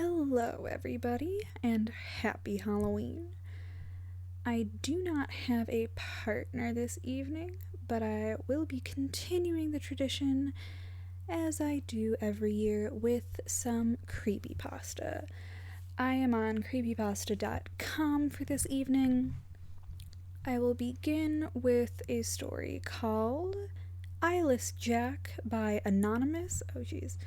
Hello, everybody, and happy Halloween. I do not have a partner this evening, but I will be continuing the tradition as I do every year with some creepypasta. I am on creepypasta.com for this evening. I will begin with a story called Eyeless Jack by Anonymous. Oh, jeez.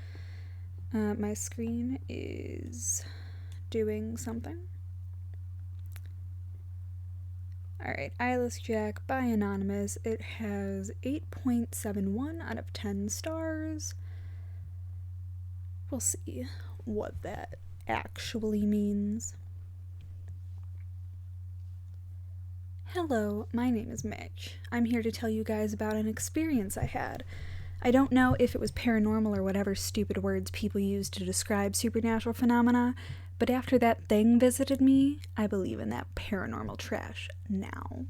My screen is doing something. Alright, Eyeless Jack by Anonymous. It has 8.71 out of 10 stars. We'll see what that actually means. Hello, my name is Mitch. I'm here to tell you guys about an experience I had. I don't know if it was paranormal or whatever stupid words people use to describe supernatural phenomena, but after that thing visited me, I believe in that paranormal trash now.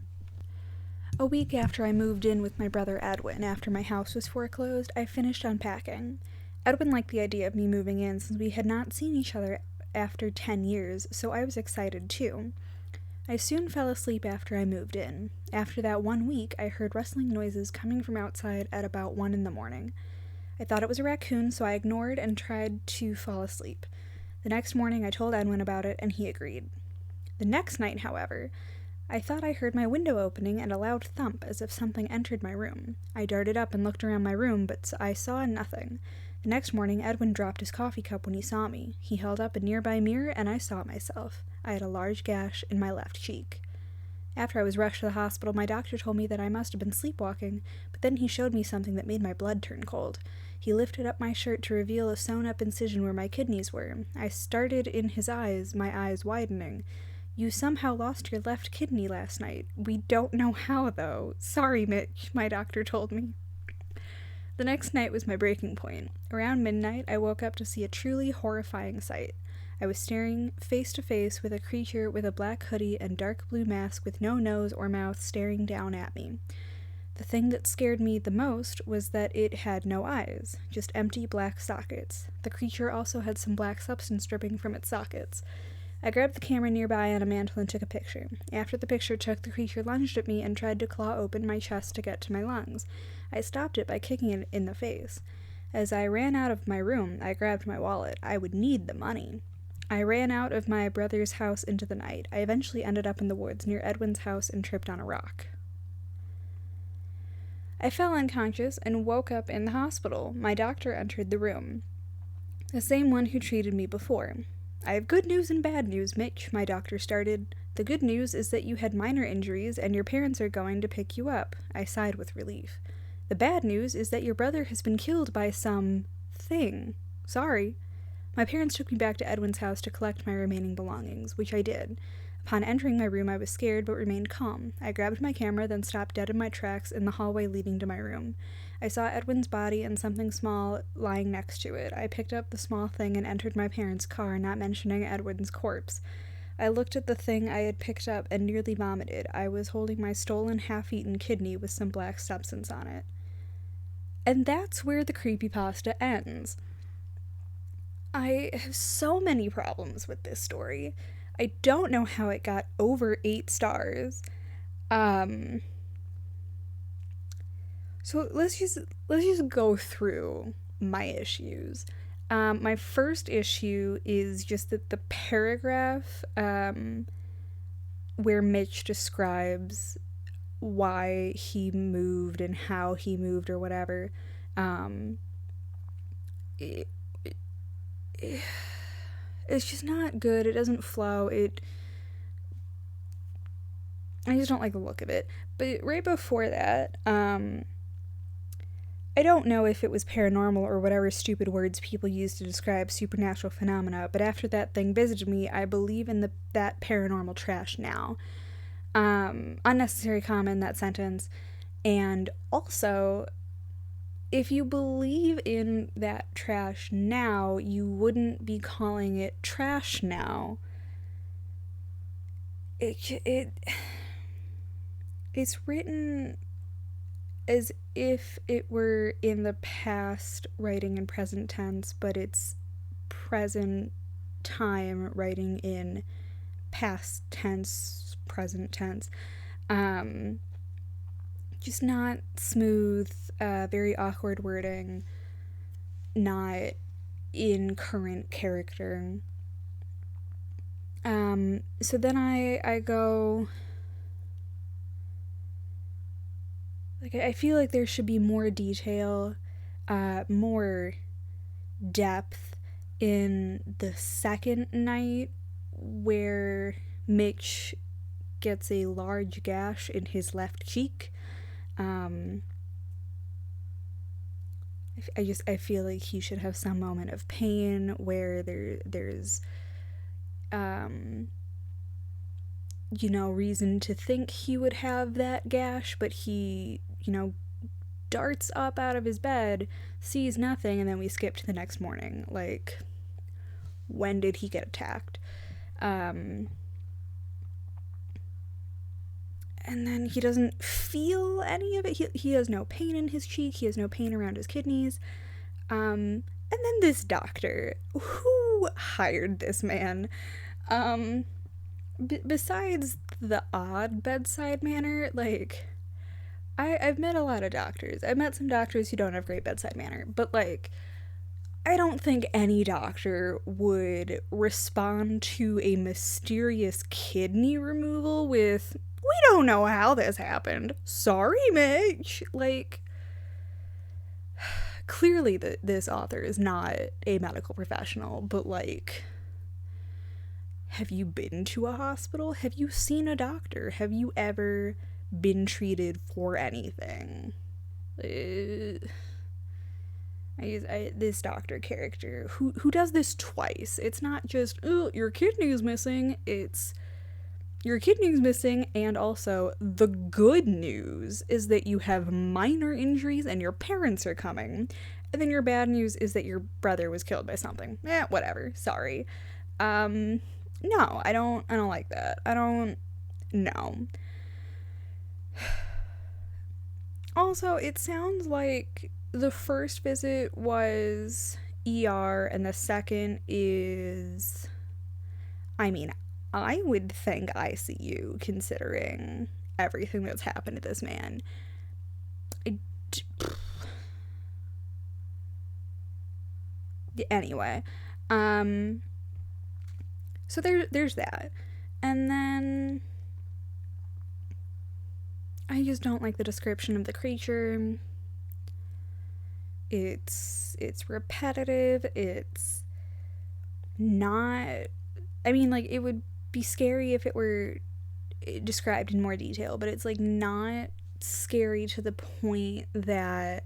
A week after I moved in with my brother Edwin, after my house was foreclosed, I finished unpacking. Edwin liked the idea of me moving in since we had not seen each other after 10 years, so I was excited too. I soon fell asleep after I moved in. After that 1 week, I heard rustling noises coming from outside at about 1 in the morning. I thought it was a raccoon, so I ignored and tried to fall asleep. The next morning, I told Edwin about it, and he agreed. The next night, however, I thought I heard my window opening and a loud thump as if something entered my room. I darted up and looked around my room, but I saw nothing. The next morning, Edwin dropped his coffee cup when he saw me. He held up a nearby mirror, and I saw myself. I had a large gash in my left cheek. After I was rushed to the hospital, my doctor told me that I must have been sleepwalking, but then he showed me something that made my blood turn cold. He lifted up my shirt to reveal a sewn-up incision where my kidneys were. I started in his eyes, my eyes widening. "You somehow lost your left kidney last night. We don't know how, though. Sorry, Mitch," my doctor told me. The next night was my breaking point. Around midnight, I woke up to see a truly horrifying sight. I was staring face to face with a creature with a black hoodie and dark blue mask with no nose or mouth staring down at me. The thing that scared me the most was that it had no eyes, just empty black sockets. The creature also had some black substance dripping from its sockets. I grabbed the camera nearby on a mantel and took a picture. After the picture took, the creature lunged at me and tried to claw open my chest to get to my lungs. I stopped it by kicking it in the face. As I ran out of my room, I grabbed my wallet. I would need the money. I ran out of my brother's house into the night. I eventually ended up in the woods near Edwin's house and tripped on a rock. I fell unconscious and woke up in the hospital. My doctor entered the room. The same one who treated me before. "I have good news and bad news, Mitch," my doctor started. "The good news is that you had minor injuries and your parents are going to pick you up." I sighed with relief. "The bad news is that your brother has been killed by some thing. Sorry." My parents took me back to Edwin's house to collect my remaining belongings, which I did. Upon entering my room, I was scared but remained calm. I grabbed my camera, then stopped dead in my tracks in the hallway leading to my room. I saw Edwin's body and something small lying next to it. I picked up the small thing and entered my parents' car, not mentioning Edwin's corpse. I looked at the thing I had picked up and nearly vomited. I was holding my stolen, half-eaten kidney with some black substance on it. And that's where the creepypasta ends. I have so many problems with this story. I don't know how it got over 8 stars. So let's just go through my issues. My first issue is just that the paragraph where Mitch describes why he moved and how he moved or whatever, it's just not good. It doesn't flow. I just don't like the look of it. But right before that, I don't know if it was paranormal or whatever stupid words people use to describe supernatural phenomena, but after that thing visited me, I believe in that paranormal trash now. Unnecessary comma in that sentence. And also, if you believe in that trash now, you wouldn't be calling it trash now. It's written as if it were in the past, writing in present tense, but it's present time writing in past tense, present tense. Just not smooth, very awkward wording, not in current character. So then I go, like, I feel like there should be more detail, more depth in the second night where Mitch gets a large gash in his left cheek. I feel like he should have some moment of pain where there's reason to think he would have that gash, but he, darts up out of his bed, sees nothing, and then we skip to the next morning. Like, when did he get attacked? And then he doesn't feel any of it. He has no pain in his cheek. He has no pain around his kidneys. And then this doctor, who hired this man? Besides the odd bedside manner, like, I've met a lot of doctors. I've met some doctors who don't have great bedside manner, but, like, I don't think any doctor would respond to a mysterious kidney removal with, "We don't know how this happened. Sorry, Mitch." Like, clearly this author is not a medical professional, but, like, have you been to a hospital? Have you seen a doctor? Have you ever been treated for anything? This doctor character who does this twice. It's not just, oh, your kidney's missing. It's, your kidney's missing, and also the good news is that you have minor injuries and your parents are coming. And then your bad news is that your brother was killed by something. Whatever. Sorry. No, I don't like that. No. Also, it sounds like the first visit was ER and the second is, I would think ICU, considering everything that's happened to this man. Anyway, so there's that. And then I just don't like the description of the creature. It's repetitive. It's not, it would be scary if it were described in more detail, but it's, like, not scary to the point that,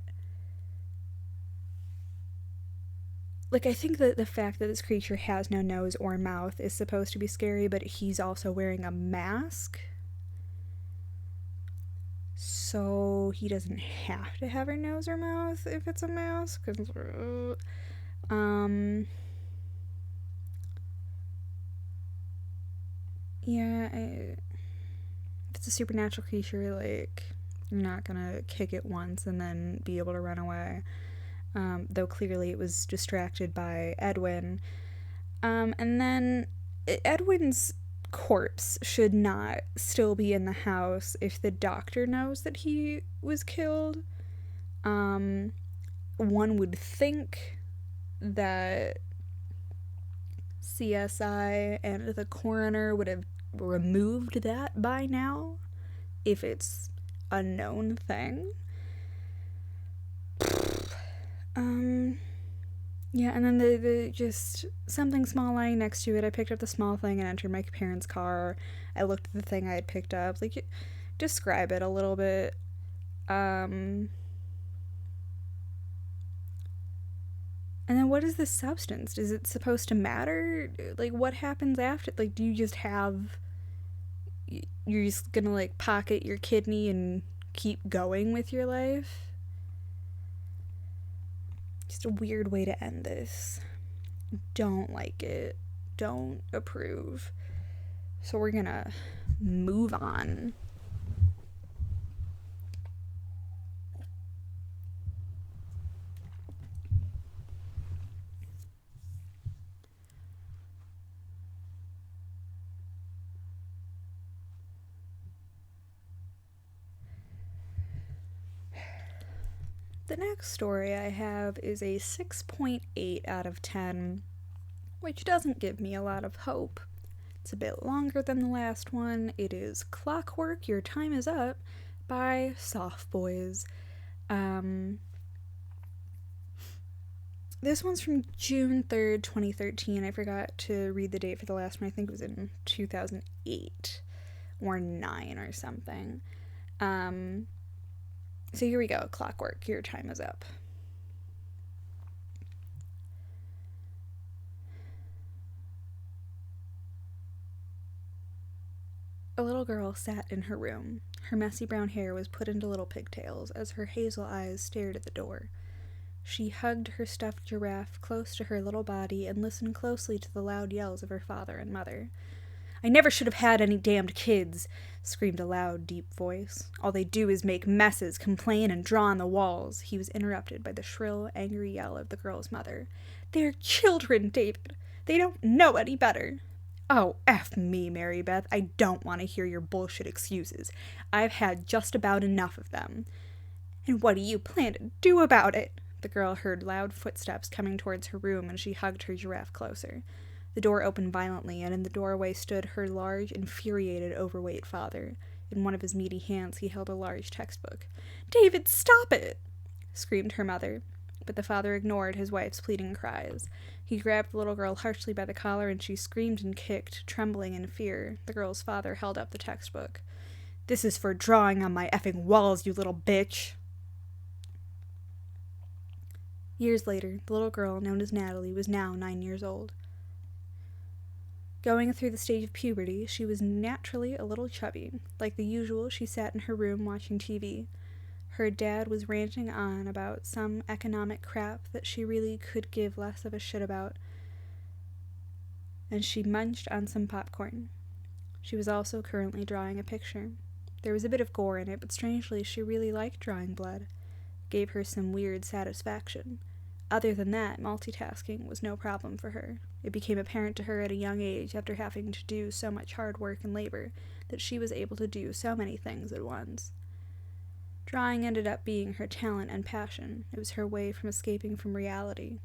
like, I think that the fact that this creature has no nose or mouth is supposed to be scary, but he's also wearing a mask, so he doesn't have to have a nose or mouth if it's a mask. If it's a supernatural creature, like, you're not gonna kick it once and then be able to run away. Though clearly it was distracted by Edwin. And then Edwin's corpse should not still be in the house if the doctor knows that he was killed. One would think that CSI and the coroner would have removed that by now if it's a known thing. Yeah, and then the just something small lying next to it. I picked up the small thing and entered my parents' car. I looked at the thing I had picked up. Like, describe it a little bit. And then what is this substance? Is it supposed to matter? Like, what happens after? Like, do you just have, you're just gonna, like, pocket your kidney and keep going with your life? Just a weird way to end this. Don't like it. Don't approve. So we're gonna move on. The next story I have is a 6.8 out of 10, which doesn't give me a lot of hope. It's a bit longer than the last one. It is Clockwork, Your Time Is Up by Soft Boys. This one's from June 3rd, 2013. I forgot to read the date for the last one. I think it was in 2008 or 9 or something. So here we go. Clockwork, Your Time Is Up. A little girl sat in her room. Her messy brown hair was put into little pigtails as her hazel eyes stared at the door. She hugged her stuffed giraffe close to her little body and listened closely to the loud yells of her father and mother. "I never should have had any damned kids," screamed a loud, deep voice. "All they do is make messes, complain, and draw on the walls." He was interrupted by the shrill, angry yell of the girl's mother. "They're children, David. They don't know any better." "Oh, F me, Mary Beth. I don't want to hear your bullshit excuses. I've had just about enough of them." "And what do you plan to do about it?" The girl heard loud footsteps coming towards her room, and she hugged her giraffe closer. The door opened violently, and in the doorway stood her large, infuriated, overweight father. In one of his meaty hands he held a large textbook. "David, stop it!" screamed her mother. But the father ignored his wife's pleading cries. He grabbed the little girl harshly by the collar, and she screamed and kicked, trembling in fear. The girl's father held up the textbook. "This is for drawing on my effing walls, you little bitch!" Years later, the little girl, known as Natalie, was now 9 years old. Going through the stage of puberty, she was naturally a little chubby. Like the usual, she sat in her room watching TV. Her dad was ranting on about some economic crap that she really could give less of a shit about, and she munched on some popcorn. She was also currently drawing a picture. There was a bit of gore in it, but strangely, she really liked drawing blood. It gave her some weird satisfaction. Other than that, multitasking was no problem for her. It became apparent to her at a young age, after having to do so much hard work and labor, that she was able to do so many things at once. Drawing ended up being her talent and passion. It was her way from escaping from reality.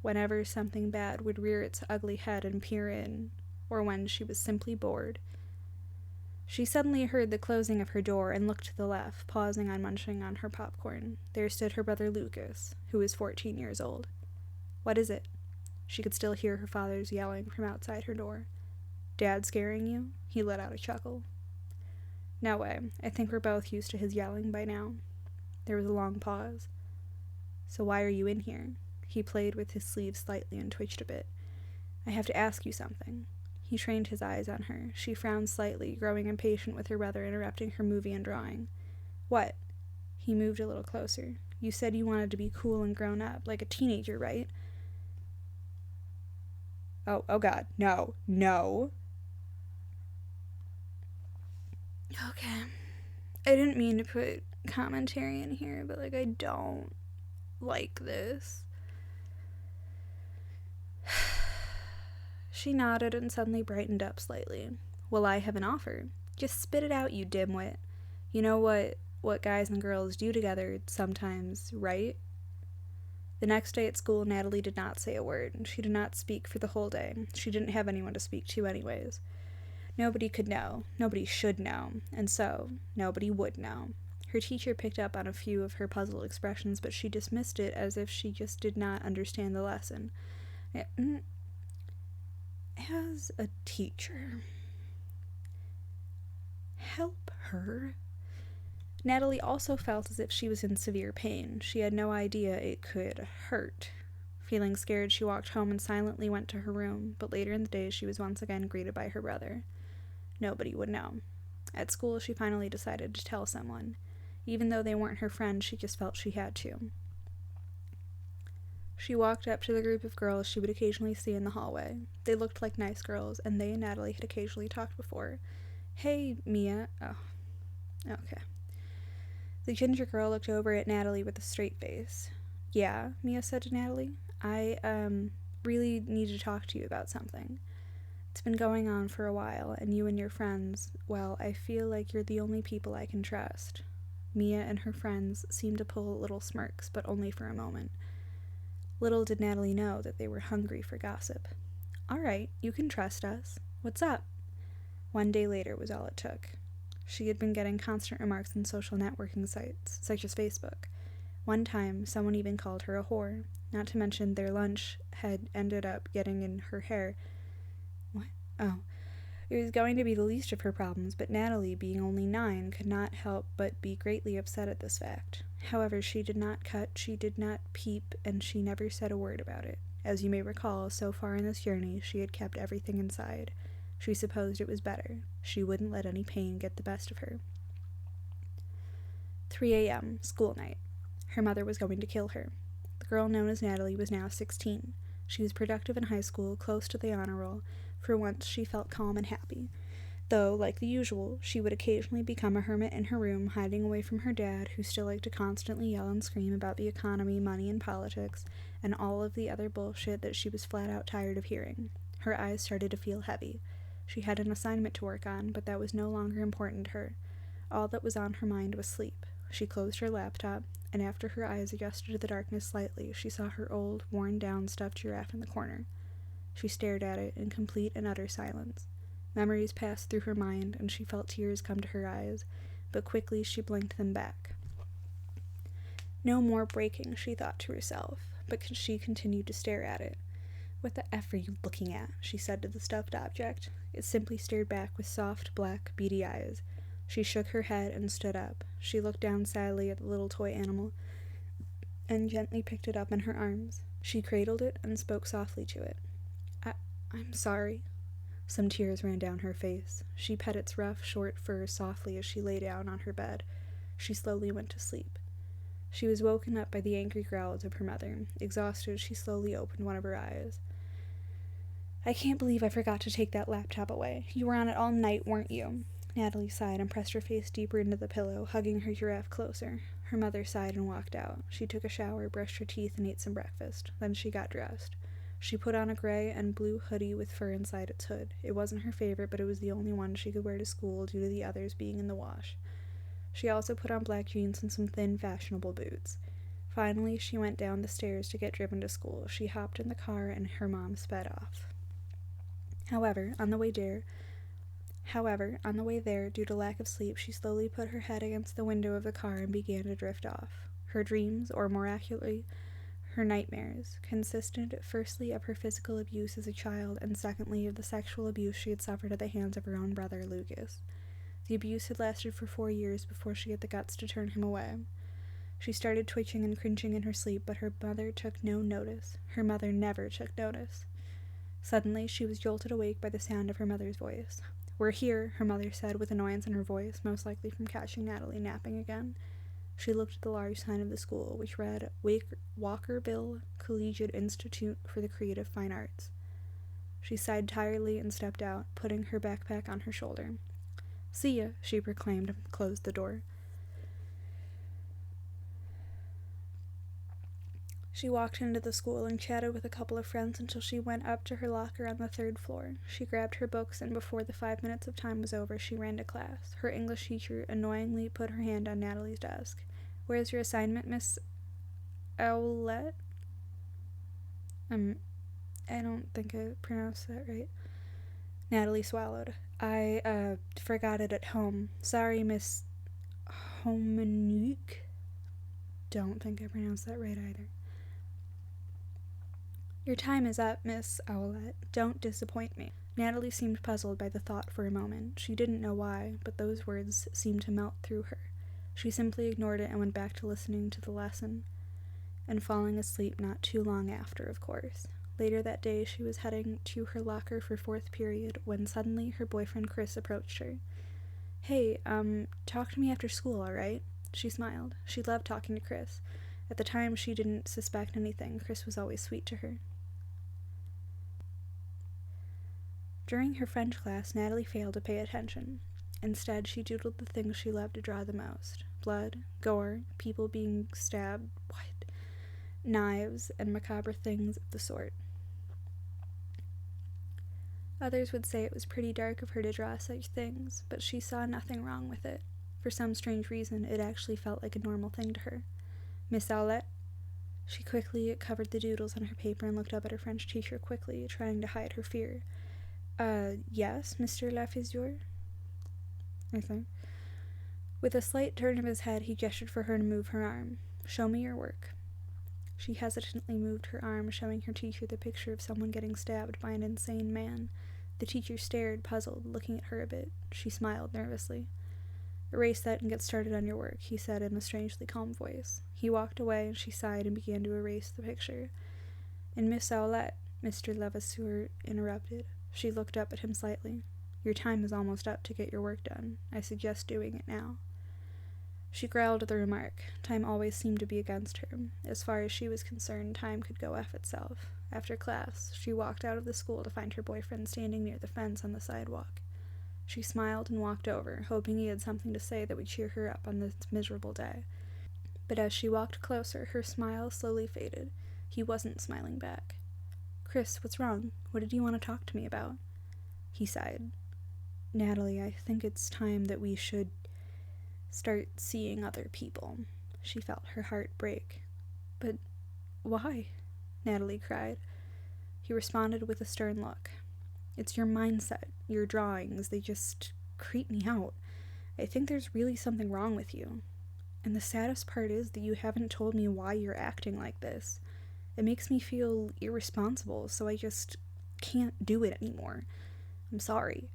Whenever something bad would rear its ugly head and peer in, or when she was simply bored. She suddenly heard the closing of her door and looked to the left, pausing on munching on her popcorn. There stood her brother Lucas, who was 14 years old. "What is it?" She could still hear her father's yelling from outside her door. "Dad scaring you?" He let out a chuckle. "No way. I think we're both used to his yelling by now." There was a long pause. "So why are you in here?" He played with his sleeve slightly and twitched a bit. "I have to ask you something." He trained his eyes on her. She frowned slightly, growing impatient with her brother interrupting her movie and drawing. "What?" He moved a little closer. "You said you wanted to be cool and grown up, like a teenager, right?" Oh God, no. Okay. I didn't mean to put commentary in here, but, I don't like this. She nodded and suddenly brightened up slightly. "Well, I have an offer. Just spit it out, you dimwit. You know what guys and girls do together sometimes, right?" The next day at school, Natalie did not say a word. She did not speak for the whole day. She didn't have anyone to speak to anyways. Nobody could know. Nobody should know. And so, nobody would know. Her teacher picked up on a few of her puzzled expressions, but she dismissed it as if she just did not understand the lesson. As a teacher, help her. Natalie also felt as if she was in severe pain. She had no idea it could hurt. Feeling scared, she walked home and silently went to her room, but later in the day she was once again greeted by her brother. Nobody would know. At school, she finally decided to tell someone. Even though they weren't her friends, she just felt she had to. She walked up to the group of girls she would occasionally see in the hallway. They looked like nice girls, and they and Natalie had occasionally talked before. "Hey, Mia." Oh, okay. The ginger girl looked over at Natalie with a straight face. "Yeah," Mia said to Natalie. I really need to talk to you about something. It's been going on for a while, and you and your friends, well, I feel like you're the only people I can trust." Mia and her friends seemed to pull little smirks, but only for a moment. Little did Natalie know that they were hungry for gossip. "All right, you can trust us. What's up?" One day later was all it took. She had been getting constant remarks on social networking sites, such as Facebook. One time, someone even called her a whore, not to mention their lunch had ended up getting in her hair. What? Oh. It was going to be the least of her problems, but Natalie, being only 9, could not help but be greatly upset at this fact. However, she did not cut, she did not peep, and she never said a word about it. As you may recall, so far in this journey, she had kept everything inside. She supposed it was better. She wouldn't let any pain get the best of her. 3 a.m., school night. Her mother was going to kill her. The girl known as Natalie was now 16. She was productive in high school, close to the honor roll. For once, she felt calm and happy. Though, like the usual, she would occasionally become a hermit in her room, hiding away from her dad, who still liked to constantly yell and scream about the economy, money, and politics, and all of the other bullshit that she was flat out tired of hearing. Her eyes started to feel heavy. She had an assignment to work on, but that was no longer important to her. All that was on her mind was sleep. She closed her laptop, and after her eyes adjusted to the darkness slightly, she saw her old, worn-down stuffed giraffe in the corner. She stared at it in complete and utter silence. Memories passed through her mind, and she felt tears come to her eyes, but quickly she blinked them back. No more breaking, she thought to herself, but she continued to stare at it. "What the F are you looking at?" she said to the stuffed object. It simply stared back with soft, black, beady eyes. She shook her head and stood up. She looked down sadly at the little toy animal and gently picked it up in her arms. She cradled it and spoke softly to it. I'm sorry." Some tears ran down her face. She pet its rough, short fur softly as she lay down on her bed. She slowly went to sleep. She was woken up by the angry growls of her mother. Exhausted, she slowly opened one of her eyes. "I can't believe I forgot to take that laptop away. You were on it all night, weren't you?" Natalie sighed and pressed her face deeper into the pillow, hugging her giraffe closer. Her mother sighed and walked out. She took a shower, brushed her teeth, and ate some breakfast. Then she got dressed. She put on a gray and blue hoodie with fur inside its hood. It wasn't her favorite, but it was the only one she could wear to school due to the others being in the wash. She also put on black jeans and some thin, fashionable boots. Finally, she went down the stairs to get driven to school. She hopped in the car and her mom sped off. However, on the way there, due to lack of sleep, she slowly put her head against the window of the car and began to drift off. Her dreams, or more accurately, her nightmares, consisted firstly of her physical abuse as a child, and secondly of the sexual abuse she had suffered at the hands of her own brother, Lucas. The abuse had lasted for 4 years before she had the guts to turn him away. She started twitching and cringing in her sleep, but her mother took no notice. Her mother never took notice. Suddenly, she was jolted awake by the sound of her mother's voice. "We're here," her mother said with annoyance in her voice, most likely from catching Natalie napping again. She looked at the large sign of the school, which read Walkerville Collegiate Institute for the Creative Fine Arts. She sighed tiredly and stepped out, putting her backpack on her shoulder. "See ya," she proclaimed and closed the door. She walked into the school and chatted with a couple of friends until she went up to her locker on the 3rd floor. She grabbed her books, and before the 5 minutes of time was over, she ran to class. Her English teacher annoyingly put her hand on Natalie's desk. "Where's your assignment, Miss Owlette?" I don't think I pronounced that right. Natalie swallowed. "I forgot it at home. Sorry, Miss Hominique." Don't think I pronounced that right either. "Your time is up, Miss Owlette. Don't disappoint me." Natalie seemed puzzled by the thought for a moment. She didn't know why, but those words seemed to melt through her. She simply ignored it and went back to listening to the lesson, and falling asleep not too long after, of course. Later that day, she was heading to her locker for 4th period when suddenly her boyfriend Chris approached her. "Hey, talk to me after school, alright?" She smiled. She loved talking to Chris. At the time, she didn't suspect anything. Chris was always sweet to her. During her French class, Natalie failed to pay attention. Instead, she doodled the things she loved to draw the most. Blood, gore, people being stabbed, knives, and macabre things of the sort. Others would say it was pretty dark of her to draw such things, but she saw nothing wrong with it. For some strange reason, it actually felt like a normal thing to her. Miss Owlette? She quickly covered the doodles on her paper and looked up at her French teacher quickly, trying to hide her fear. Yes, Mr. Lafiseur? I think. With a slight turn of his head, he gestured for her to move her arm. Show me your work. She hesitantly moved her arm, showing her teacher the picture of someone getting stabbed by an insane man. The teacher stared, puzzled, looking at her a bit. She smiled nervously. Erase that and get started on your work, he said in a strangely calm voice. He walked away, and she sighed and began to erase the picture. And Miss Owlette, Mr. Levasseur interrupted. She looked up at him slightly. Your time is almost up to get your work done. I suggest doing it now. She growled at the remark. Time always seemed to be against her. As far as she was concerned, time could go F itself. After class, she walked out of the school to find her boyfriend standing near the fence on the sidewalk. She smiled and walked over, hoping he had something to say that would cheer her up on this miserable day. But as she walked closer, her smile slowly faded. He wasn't smiling back. Chris, what's wrong? What did you want to talk to me about? He sighed. Natalie, I think it's time that we should start seeing other people. She felt her heart break. But why? Natalie cried. He responded with a stern look. It's your mindset, your drawings, they just creep me out. I think there's really something wrong with you. And the saddest part is that you haven't told me why you're acting like this. It makes me feel irresponsible, so I just can't do it anymore. I'm sorry.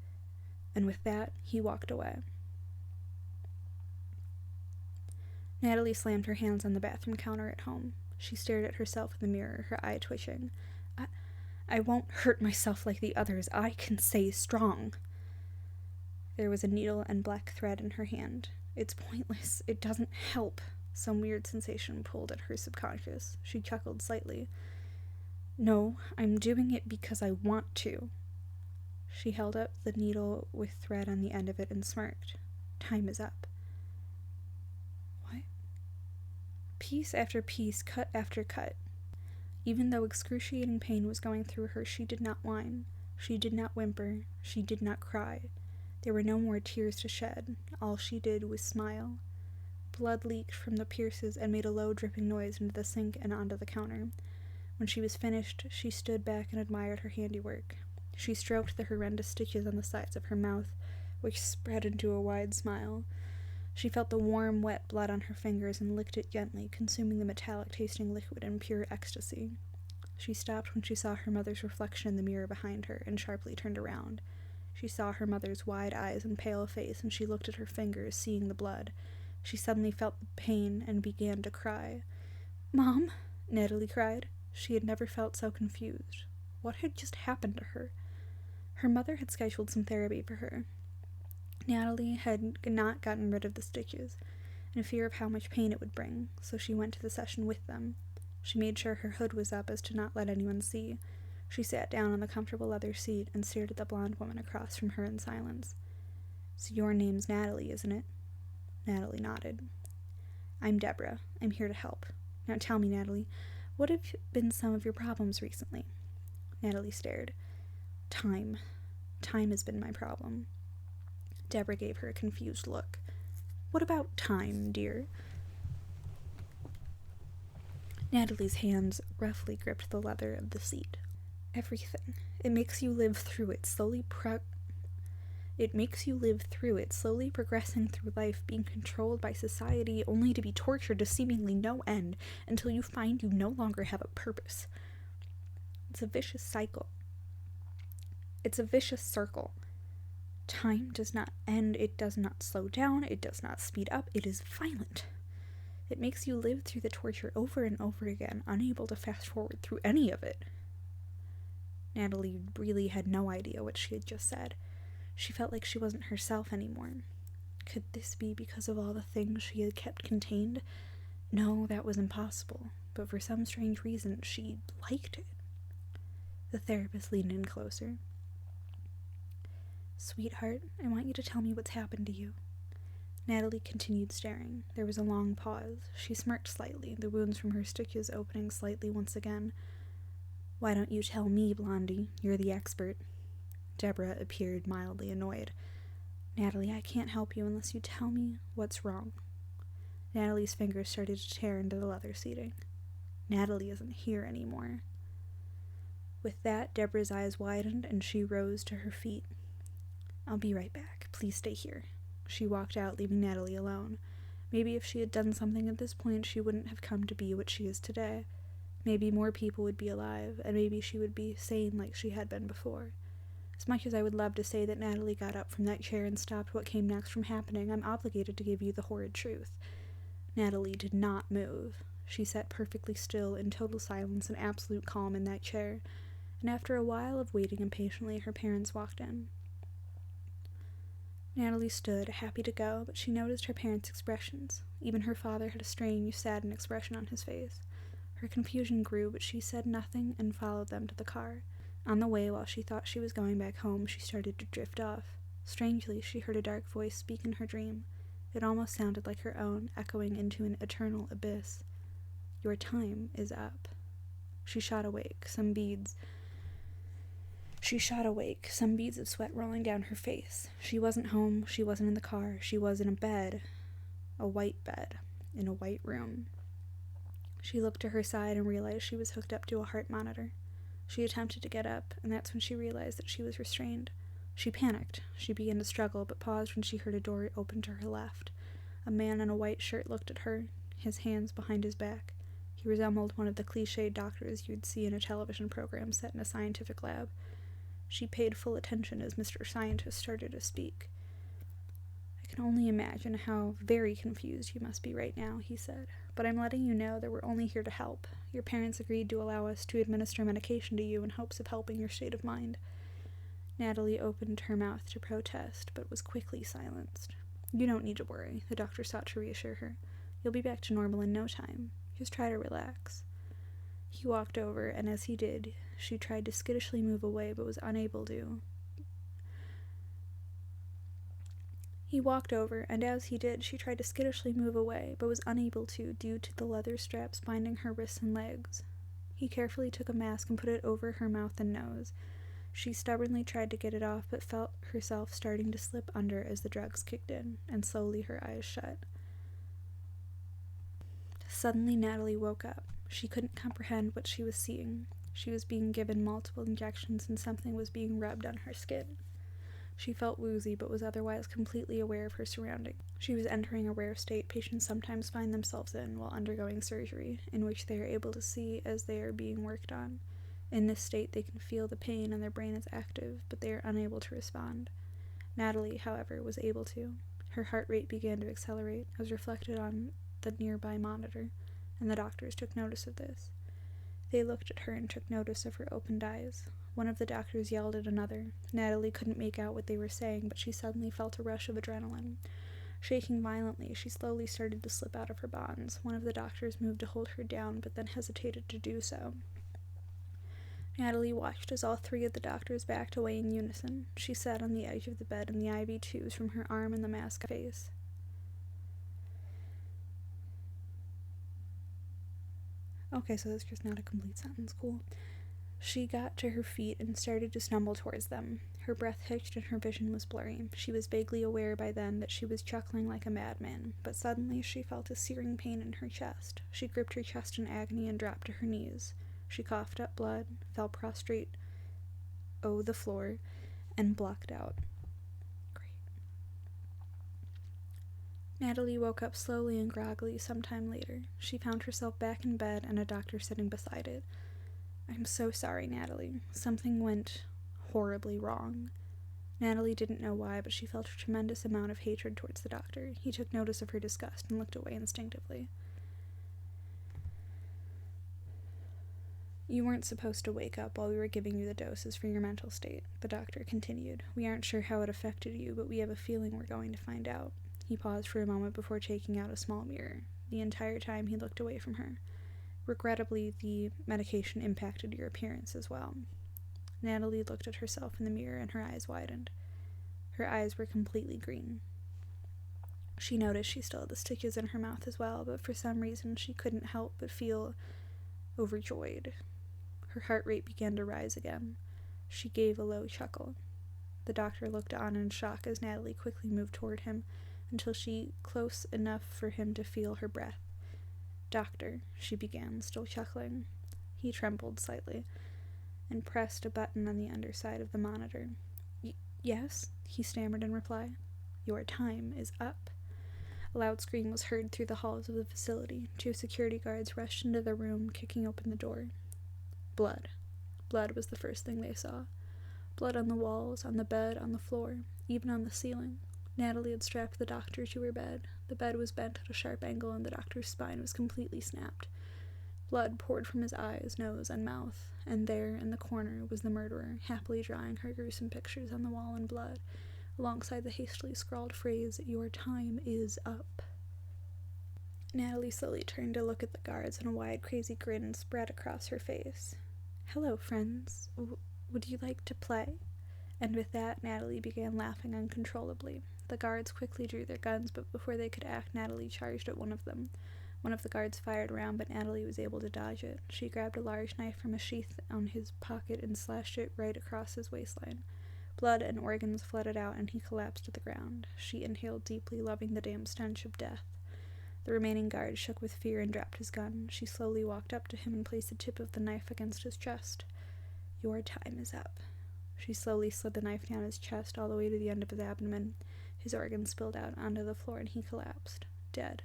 And with that, he walked away. Natalie slammed her hands on the bathroom counter at home. She stared at herself in the mirror, her eye twitching. I won't hurt myself like the others. I can stay strong. There was a needle and black thread in her hand. It's pointless. It doesn't help. Some weird sensation pulled at her subconscious. She chuckled slightly. No, I'm doing it because I want to. She held up the needle with thread on the end of it and smirked. Time is up. What? Piece after piece, cut after cut. Even though excruciating pain was going through her, she did not whine. She did not whimper. She did not cry. There were no more tears to shed. All she did was smile. Blood leaked from the pierces and made a low dripping noise into the sink and onto the counter. When she was finished, she stood back and admired her handiwork. She stroked the horrendous stitches on the sides of her mouth, which spread into a wide smile. She felt the warm, wet blood on her fingers and licked it gently, consuming the metallic-tasting liquid in pure ecstasy. She stopped when she saw her mother's reflection in the mirror behind her and sharply turned around. She saw her mother's wide eyes and pale face, and she looked at her fingers, seeing the blood. She suddenly felt the pain and began to cry. Mom, Natalie cried. She had never felt so confused. What had just happened to her? Her mother had scheduled some therapy for her. Natalie had not gotten rid of the stitches, in fear of how much pain it would bring, so she went to the session with them. She made sure her hood was up as to not let anyone see. She sat down on the comfortable leather seat and stared at the blonde woman across from her in silence. So your name's Natalie, isn't it? Natalie nodded. I'm Deborah. I'm here to help. Now tell me, Natalie, what have been some of your problems recently? Natalie stared. Time. Time has been my problem. Deborah gave her a confused look. What about time, dear? Natalie's hands roughly gripped the leather of the seat. Everything. It makes you live through it, slowly progressing through life, being controlled by society, only to be tortured to seemingly no end, until you find you no longer have a purpose. It's a vicious cycle. It's a vicious circle. Time does not end, it does not slow down, it does not speed up, it is violent. It makes you live through the torture over and over again, unable to fast forward through any of it. Natalie really had no idea what she had just said. She felt like she wasn't herself anymore. Could this be because of all the things she had kept contained? No, that was impossible, but for some strange reason, she liked it. The therapist leaned in closer. Sweetheart, I want you to tell me what's happened to you. Natalie continued staring. There was a long pause. She smirked slightly, the wounds from her stitches opening slightly once again. Why don't you tell me, Blondie? You're the expert. Deborah appeared mildly annoyed. "Natalie, I can't help you unless you tell me what's wrong." Natalie's fingers started to tear into the leather seating. "Natalie isn't here anymore." With that, Deborah's eyes widened and she rose to her feet. "I'll be right back. Please stay here." She walked out, leaving Natalie alone. Maybe if she had done something at this point, she wouldn't have come to be what she is today. Maybe more people would be alive, and maybe she would be sane like she had been before. As much as I would love to say that Natalie got up from that chair and stopped what came next from happening, I'm obligated to give you the horrid truth. Natalie did not move. She sat perfectly still, in total silence and absolute calm in that chair, and after a while of waiting impatiently, her parents walked in. Natalie stood, happy to go, but she noticed her parents' expressions. Even her father had a strange, saddened expression on his face. Her confusion grew, but she said nothing and followed them to the car. On the way, while she thought she was going back home, she started to drift off. Strangely, she heard a dark voice speak in her dream. It almost sounded like her own, echoing into an eternal abyss. "Your time is up." She shot awake, some beads of sweat rolling down her face. She wasn't home, she wasn't in the car, she was in a bed. A white bed, in a white room. She looked to her side and realized she was hooked up to a heart monitor. She attempted to get up, and that's when she realized that she was restrained. She panicked. She began to struggle, but paused when she heard a door open to her left. A man in a white shirt looked at her, his hands behind his back. He resembled one of the cliched doctors you'd see in a television program set in a scientific lab. She paid full attention as Mr. Scientist started to speak. "I can only imagine how very confused you must be right now," he said. "But I'm letting you know that we're only here to help. Your parents agreed to allow us to administer medication to you in hopes of helping your state of mind." Natalie opened her mouth to protest, but was quickly silenced. "You don't need to worry," the doctor sought to reassure her. "You'll be back to normal in no time. Just try to relax." He walked over, and as he did, she tried to skittishly move away, but was unable to. Due to the leather straps binding her wrists and legs. He carefully took a mask and put it over her mouth and nose. She stubbornly tried to get it off, but felt herself starting to slip under as the drugs kicked in, and slowly her eyes shut. Suddenly, Natalie woke up. She couldn't comprehend what she was seeing. She was being given multiple injections, and something was being rubbed on her skin. She felt woozy, but was otherwise completely aware of her surroundings. She was entering a rare state patients sometimes find themselves in while undergoing surgery, in which they are able to see as they are being worked on. In this state, they can feel the pain and their brain is active, but they are unable to respond. Natalie, however, was able to. Her heart rate began to accelerate, as reflected on the nearby monitor, and the doctors took notice of this. They looked at her and took notice of her opened eyes. One of the doctors yelled at another. Natalie couldn't make out what they were saying, but she suddenly felt a rush of adrenaline. Shaking violently, she slowly started to slip out of her bonds. One of the doctors moved to hold her down, but then hesitated to do so. Natalie watched as all three of the doctors backed away in unison. She sat on the edge of the bed, and the IV tubes from her arm and the mask face. Okay, so that's just not a complete sentence. Cool. She got to her feet and started to stumble towards them. Her breath hitched and her vision was blurry. She was vaguely aware by then that she was chuckling like a madman, but suddenly she felt a searing pain in her chest. She gripped her chest in agony and dropped to her knees. She coughed up blood, fell prostrate the floor, and blacked out. Great. Natalie woke up slowly and groggily sometime later. She found herself back in bed and a doctor sitting beside it. "I'm so sorry, Natalie. Something went horribly wrong." Natalie didn't know why, but she felt a tremendous amount of hatred towards the doctor. He took notice of her disgust and looked away instinctively. "You weren't supposed to wake up while we were giving you the doses for your mental state," the doctor continued. "We aren't sure how it affected you, but we have a feeling we're going to find out." He paused for a moment before taking out a small mirror. The entire time he looked away from her. "Regrettably, the medication impacted your appearance as well." Natalie looked at herself in the mirror and her eyes widened. Her eyes were completely green. She noticed she still had the stitches in her mouth as well, but for some reason she couldn't help but feel overjoyed. Her heart rate began to rise again. She gave a low chuckle. The doctor looked on in shock as Natalie quickly moved toward him until she close enough for him to feel her breath. "Doctor," she began, still chuckling. He trembled slightly and pressed a button on the underside of the monitor. Yes?" he stammered in reply. "Your time is up." A loud scream was heard through the halls of the facility. 2 security guards rushed into the room, kicking open the door. Blood. Blood was the first thing they saw. Blood on the walls, on the bed, on the floor, even on the ceiling. Natalie had strapped the doctor to her bed. The bed was bent at a sharp angle, and the doctor's spine was completely snapped. Blood poured from his eyes, nose, and mouth, and there, in the corner, was the murderer, happily drawing her gruesome pictures on the wall in blood, alongside the hastily scrawled phrase, "Your time is up." Natalie slowly turned to look at the guards, and a wide, crazy grin spread across her face. "Hello, friends. Would you like to play?" And with that, Natalie began laughing uncontrollably. The guards quickly drew their guns, but before they could act, Natalie charged at one of them. One of the guards fired around, but Natalie was able to dodge it. She grabbed a large knife from a sheath on his pocket and slashed it right across his waistline. Blood and organs flooded out, and he collapsed to the ground. She inhaled deeply, loving the damn stench of death. The remaining guard shook with fear and dropped his gun. She slowly walked up to him and placed the tip of the knife against his chest. "Your time is up." She slowly slid the knife down his chest all the way to the end of his abdomen. His organs spilled out onto the floor, and he collapsed, dead.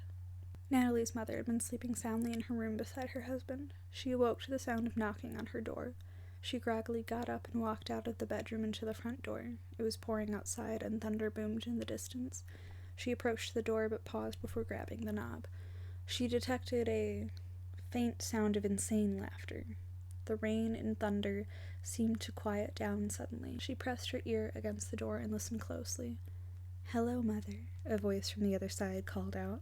Natalie's mother had been sleeping soundly in her room beside her husband. She awoke to the sound of knocking on her door. She groggily got up and walked out of the bedroom into the front door. It was pouring outside, and thunder boomed in the distance. She approached the door, but paused before grabbing the knob. She detected a faint sound of insane laughter. The rain and thunder seemed to quiet down suddenly. She pressed her ear against the door and listened closely. "Hello, Mother," a voice from the other side called out.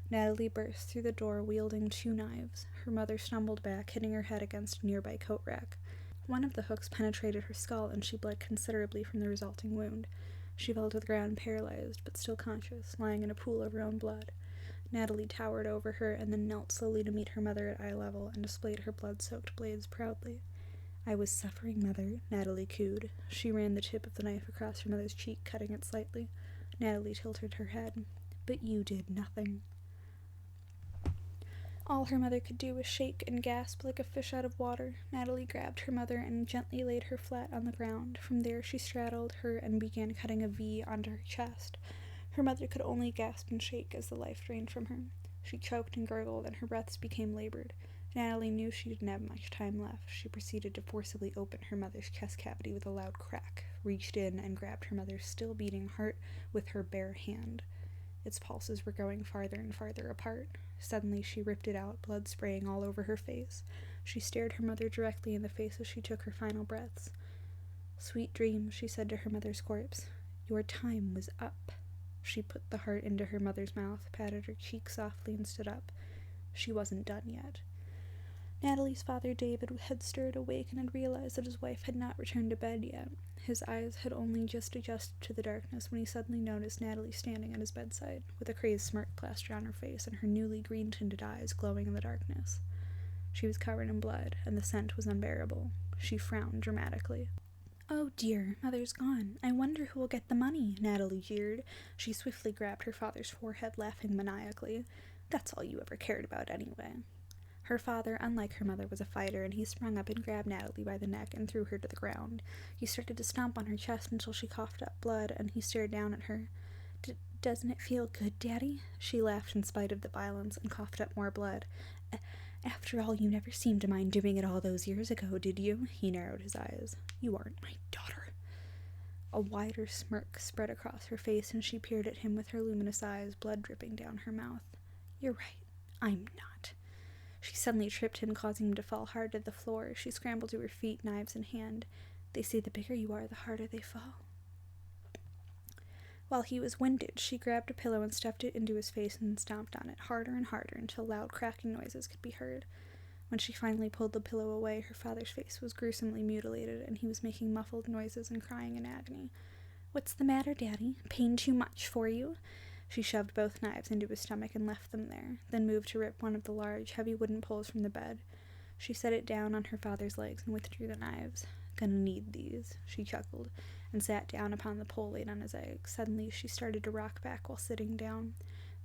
Natalie burst through the door, wielding 2 knives. Her mother stumbled back, hitting her head against a nearby coat rack. One of the hooks penetrated her skull, and she bled considerably from the resulting wound. She fell to the ground paralyzed, but still conscious, lying in a pool of her own blood. Natalie towered over her and then knelt slowly to meet her mother at eye level and displayed her blood-soaked blades proudly. "I was suffering, Mother," Natalie cooed. She ran the tip of the knife across her mother's cheek, cutting it slightly. Natalie tilted her head. "But you did nothing." All her mother could do was shake and gasp like a fish out of water. Natalie grabbed her mother and gently laid her flat on the ground. From there she straddled her and began cutting a V onto her chest. Her mother could only gasp and shake as the life drained from her. She choked and gurgled, and her breaths became labored. Natalie knew she didn't have much time left. She proceeded to forcibly open her mother's chest cavity with a loud crack, reached in and grabbed her mother's still beating heart with her bare hand. Its pulses were growing farther and farther apart. Suddenly she ripped it out, blood spraying all over her face. She stared her mother directly in the face as she took her final breaths. "Sweet dreams," she said to her mother's corpse. "Your time was up." She put the heart into her mother's mouth, patted her cheek softly, and stood up. She wasn't done yet. Natalie's father, David, had stirred awake and had realized that his wife had not returned to bed yet. His eyes had only just adjusted to the darkness when he suddenly noticed Natalie standing at his bedside, with a crazed smirk plastered on her face and her newly green-tinted eyes glowing in the darkness. She was covered in blood, and the scent was unbearable. She frowned dramatically. "Oh dear, Mother's gone. I wonder who will get the money," Natalie jeered. She swiftly grabbed her father's forehead, laughing maniacally. "That's all you ever cared about anyway." Her father, unlike her mother, was a fighter, and he sprung up and grabbed Natalie by the neck and threw her to the ground. He started to stomp on her chest until she coughed up blood, and he stared down at her. Doesn't it feel good, Daddy?" She laughed in spite of the violence and coughed up more blood. After all, you never seemed to mind doing it all those years ago, did you?" He narrowed his eyes. "You aren't my daughter." A wider smirk spread across her face, and she peered at him with her luminous eyes, blood dripping down her mouth. "You're right. I'm not." She suddenly tripped him, causing him to fall hard to the floor. She scrambled to her feet, knives in hand. They say the bigger you are, the harder they fall. While he was winded, she grabbed a pillow and stuffed it into his face and stomped on it, harder and harder, until loud cracking noises could be heard. When she finally pulled the pillow away, her father's face was gruesomely mutilated, and he was making muffled noises and crying in agony. "What's the matter, Daddy? Pain too much for you?" She shoved both knives into his stomach and left them there, then moved to rip one of the large, heavy wooden poles from the bed. She set it down on her father's legs and withdrew the knives. Gonna need these, she chuckled, and sat down upon the pole laid on his egg. Suddenly she started to rock back while sitting down.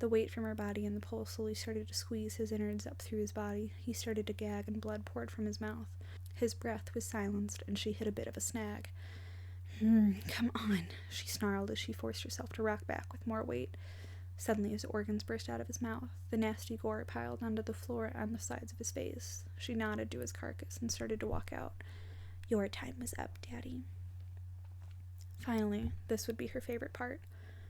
The weight from her body and the pole slowly started to squeeze his innards up through his body. He started to gag and blood poured from his mouth. His breath was silenced, and she hit a bit of a snag. Come on, she snarled as she forced herself to rock back with more weight. Suddenly his organs burst out of his mouth. The nasty gore piled onto the floor on the sides of his face. She nodded to his carcass and started to walk out. Your time was up, Daddy. Finally, this would be her favorite part.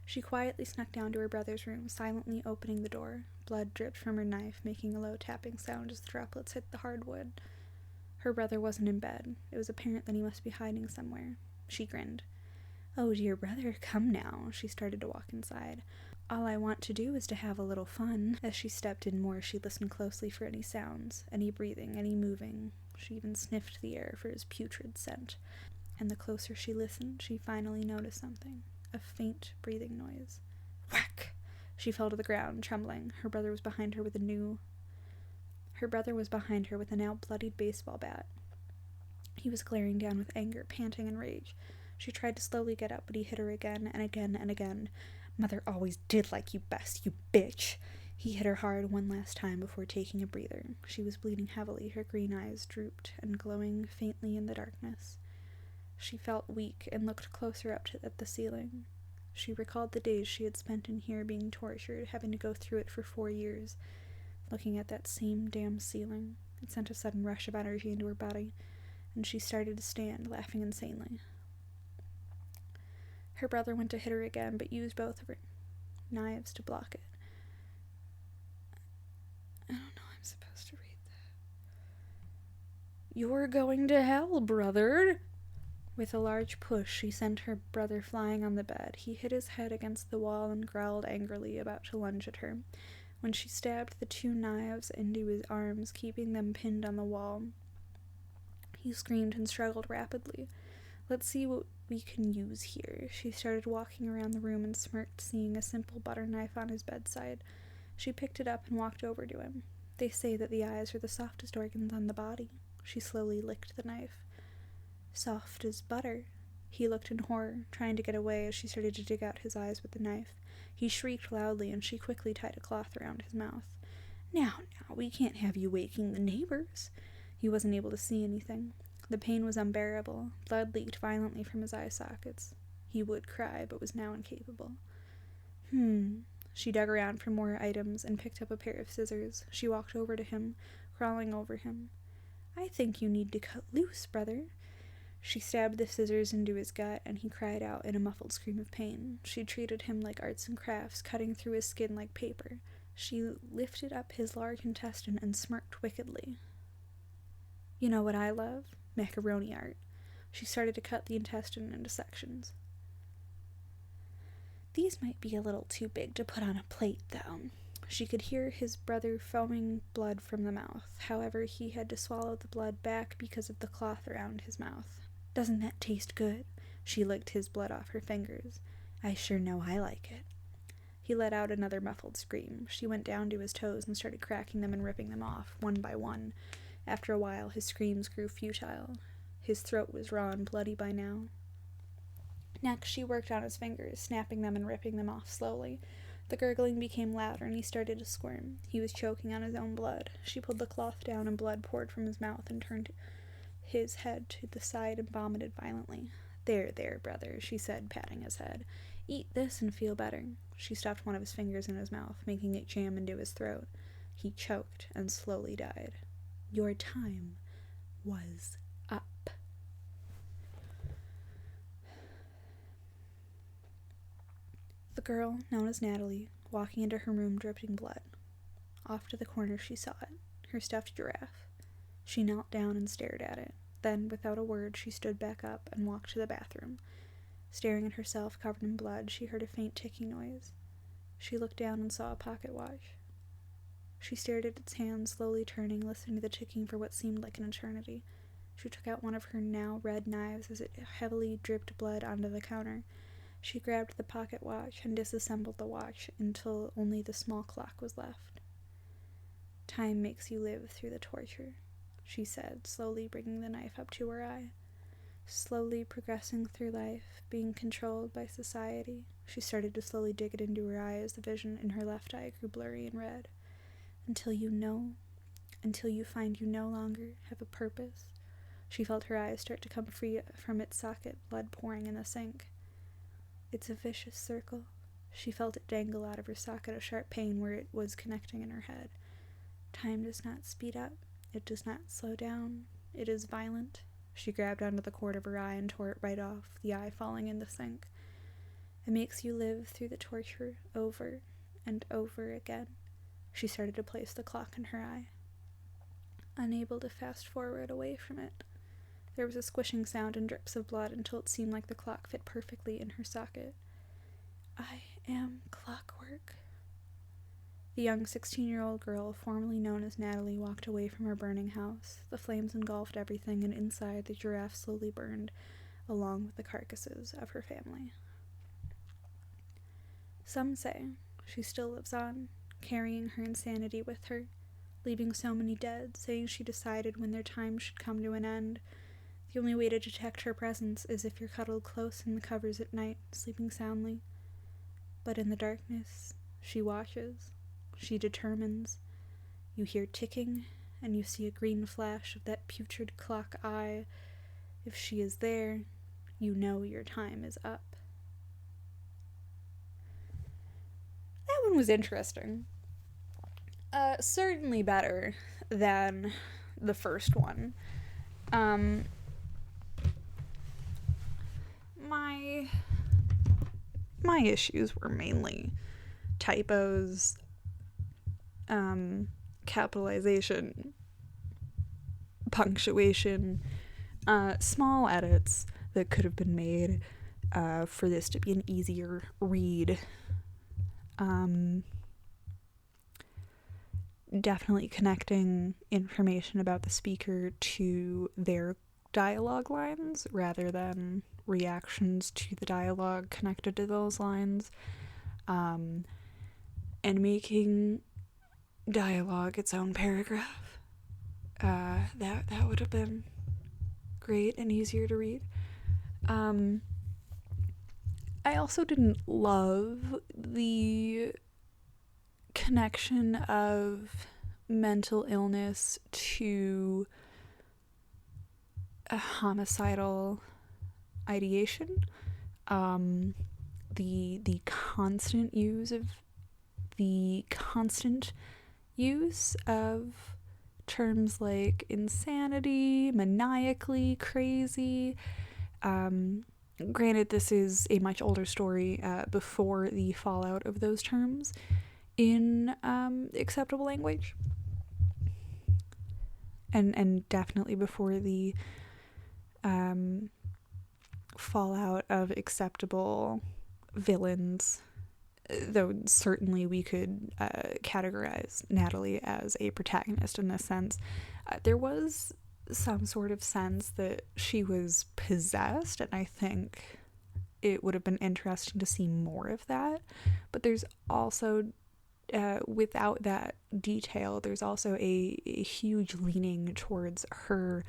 She quietly snuck down to her brother's room, silently opening the door. Blood dripped from her knife, making a low tapping sound as the droplets hit the hardwood. Her brother wasn't in bed. It was apparent that he must be hiding somewhere. She grinned. Oh, dear brother, come now. She started to walk inside. All I want to do is to have a little fun. As she stepped in more, she listened closely for any sounds, any breathing, any moving. She even sniffed the air for his putrid scent. And the closer she listened, she finally noticed something. A faint breathing noise. Whack! She fell to the ground, trembling. Her brother was behind her with a now bloodied baseball bat. He was glaring down with anger, panting in rage. She tried to slowly get up, but he hit her again and again and again. Mother always did like you best, you bitch! He hit her hard one last time before taking a breather. She was bleeding heavily, her green eyes drooped and glowing faintly in the darkness. She felt weak and looked closer up at the ceiling. She recalled the days she had spent in here being tortured, having to go through it for 4 years. Looking at that same damn ceiling, it sent a sudden rush of energy into her body, and she started to stand, laughing insanely. Her brother went to hit her again, but used both of her knives to block it. I don't know I'm supposed to read that. You're going to hell, brother! With a large push, she sent her brother flying on the bed. He hit his head against the wall and growled angrily, about to lunge at her, when she stabbed the 2 knives into his arms, keeping them pinned on the wall. He screamed and struggled rapidly. Let's see what we can use here. She started walking around the room and smirked, seeing a simple butter knife on his bedside. She picked it up and walked over to him. They say that the eyes are the softest organs on the body. She slowly licked the knife. Soft as butter. He looked in horror, trying to get away as she started to dig out his eyes with the knife. He shrieked loudly, and she quickly tied a cloth around his mouth. Now, we can't have you waking the neighbors. He wasn't able to see anything. The pain was unbearable. Blood leaked violently from his eye sockets. He would cry, but was now incapable. She dug around for more items and picked up a pair of scissors. She walked over to him, crawling over him. I think you need to cut loose, brother. She stabbed the scissors into his gut, and he cried out in a muffled scream of pain. She treated him like arts and crafts, cutting through his skin like paper. She lifted up his large intestine and smirked wickedly. You know what I love? Macaroni art. She started to cut the intestine into sections. These might be a little too big to put on a plate, though. She could hear his brother foaming blood from the mouth. However, he had to swallow the blood back because of the cloth around his mouth. Doesn't that taste good? She licked his blood off her fingers. I sure know I like it. He let out another muffled scream. She went down to his toes and started cracking them and ripping them off, one by one. After a while, his screams grew futile. His throat was raw and bloody by now. Next, she worked on his fingers, snapping them and ripping them off slowly. The gurgling became louder, and he started to squirm. He was choking on his own blood. She pulled the cloth down, and blood poured from his mouth and turned his head to the side and vomited violently. There, brother, she said, patting his head. Eat this and feel better. She stuffed one of his fingers in his mouth, making it jam into his throat. He choked and slowly died. Your time was up. The girl, known as Natalie, walking into her room dripping blood. Off to the corner she saw it, her stuffed giraffe. She knelt down and stared at it. Then, without a word, she stood back up and walked to the bathroom. Staring at herself covered in blood, she heard a faint ticking noise. She looked down and saw a pocket watch. She stared at its hands, slowly turning, listening to the ticking for what seemed like an eternity. She took out one of her now red knives as it heavily dripped blood onto the counter. She grabbed the pocket watch and disassembled the watch until only the small clock was left. Time makes you live through the torture, she said, slowly bringing the knife up to her eye. slowly progressing through life, being controlled by society. She started to slowly dig it into her eye as the vision in her left eye grew blurry and red. Until you find you no longer have a purpose. She felt her eyes start to come free from its socket, blood pouring in the sink. It's a vicious circle. She felt it dangle out of her socket, a sharp pain where it was connecting in her head. Time does not speed up. It does not slow down. It is violent. She grabbed onto the cord of her eye and tore it right off, the eye falling in the sink. It makes you live through the torture over and over again. She started to place the clock in her eye, unable to fast forward away from it. There was a squishing sound and drips of blood until it seemed like the clock fit perfectly in her socket. I am clockwork. The young 16-year-old girl, formerly known as Natalie, walked away from her burning house. The flames engulfed everything, and inside, the giraffe slowly burned, along with the carcasses of her family. Some say she still lives on, carrying her insanity with her, leaving so many dead, saying she decided when their time should come to an end. The only way to detect her presence is if you're cuddled close in the covers at night, sleeping soundly. But in the darkness, she watches. She determines. You hear ticking, and you see a green flash of that putrid clock eye. If she is there, you know your time is up. That one was interesting. Certainly better than the first one. My issues were mainly typos, capitalization, punctuation, small edits that could have been made for this to be an easier read. Definitely connecting information about the speaker to their dialogue lines rather than reactions to the dialogue connected to those lines, and making dialogue its own paragraph. That would have been great and easier to read. I also didn't love the connection of mental illness to a homicidal ideation. The constant use of terms like insanity, maniacally crazy. Granted, this is a much older story before the fallout of those terms in acceptable language, and definitely before the fallout of acceptable villains, though certainly we could categorize Natalie as a protagonist in this sense. There was some sort of sense that she was possessed, and I think it would have been interesting to see more of that. But there's also, without that detail, there's also a huge leaning towards her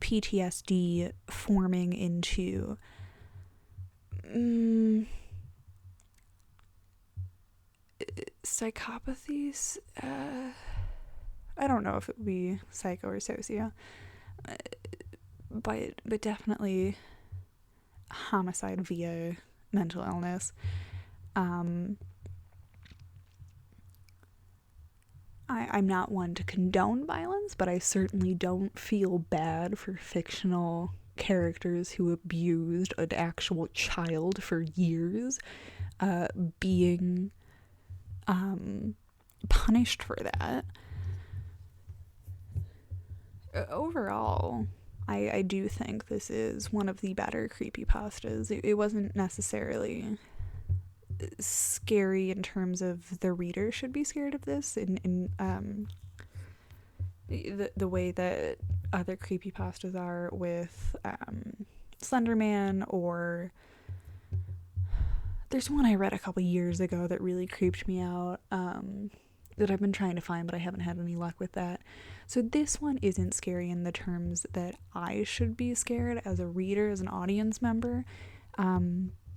PTSD forming into psychopathies. I don't know if it would be psycho or socio, but definitely homicide via mental illness. I'm not one to condone violence, but I certainly don't feel bad for fictional characters who abused an actual child for years being punished for that. Overall, I do think this is one of the better creepypastas. It wasn't necessarily scary in terms of the reader should be scared of this in the way that other creepypastas are with Slenderman, or there's one I read a couple years ago that really creeped me out. that I've been trying to find, but I haven't had any luck with that. So this one isn't scary in the terms that I should be scared as a reader, as an audience member.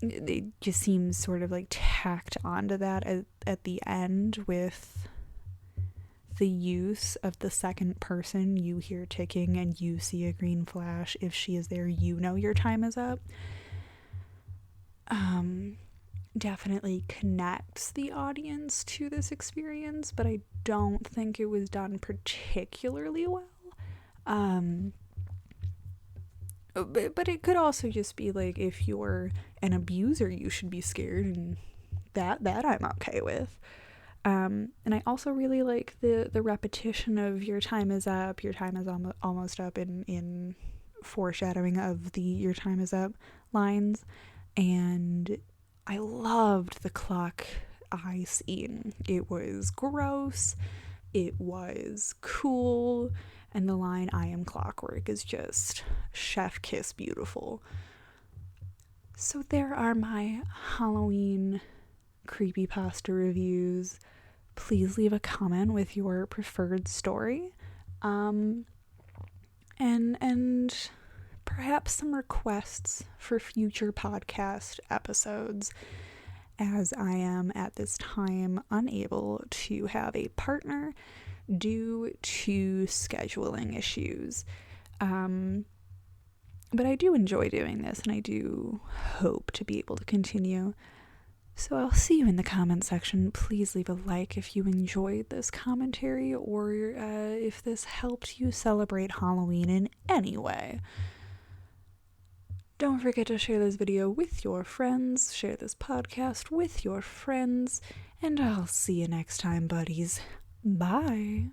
It just seems sort of like tacked onto that at the end with the use of the second person. You hear ticking and you see a green flash. If she is there, you know your time is up. Definitely connects the audience to this experience, but I don't think it was done particularly well. But it could also just be like, if you're an abuser, you should be scared, and that I'm okay with. And I also really like the repetition of your time is up, your time is almost up in foreshadowing of the your time is up lines. And I loved the clock eye scene. It was gross, it was cool, and the line "I am clockwork" is just chef kiss beautiful. So there are my Halloween creepypasta reviews. Please leave a comment with your preferred story. And perhaps some requests for future podcast episodes, as I am at this time unable to have a partner due to scheduling issues. But I do enjoy doing this, and I do hope to be able to continue. So I'll see you in the comment section. Please leave a like if you enjoyed this commentary, or if this helped you celebrate Halloween in any way. Don't forget to share this video with your friends, share this podcast with your friends, and I'll see you next time, buddies. Bye!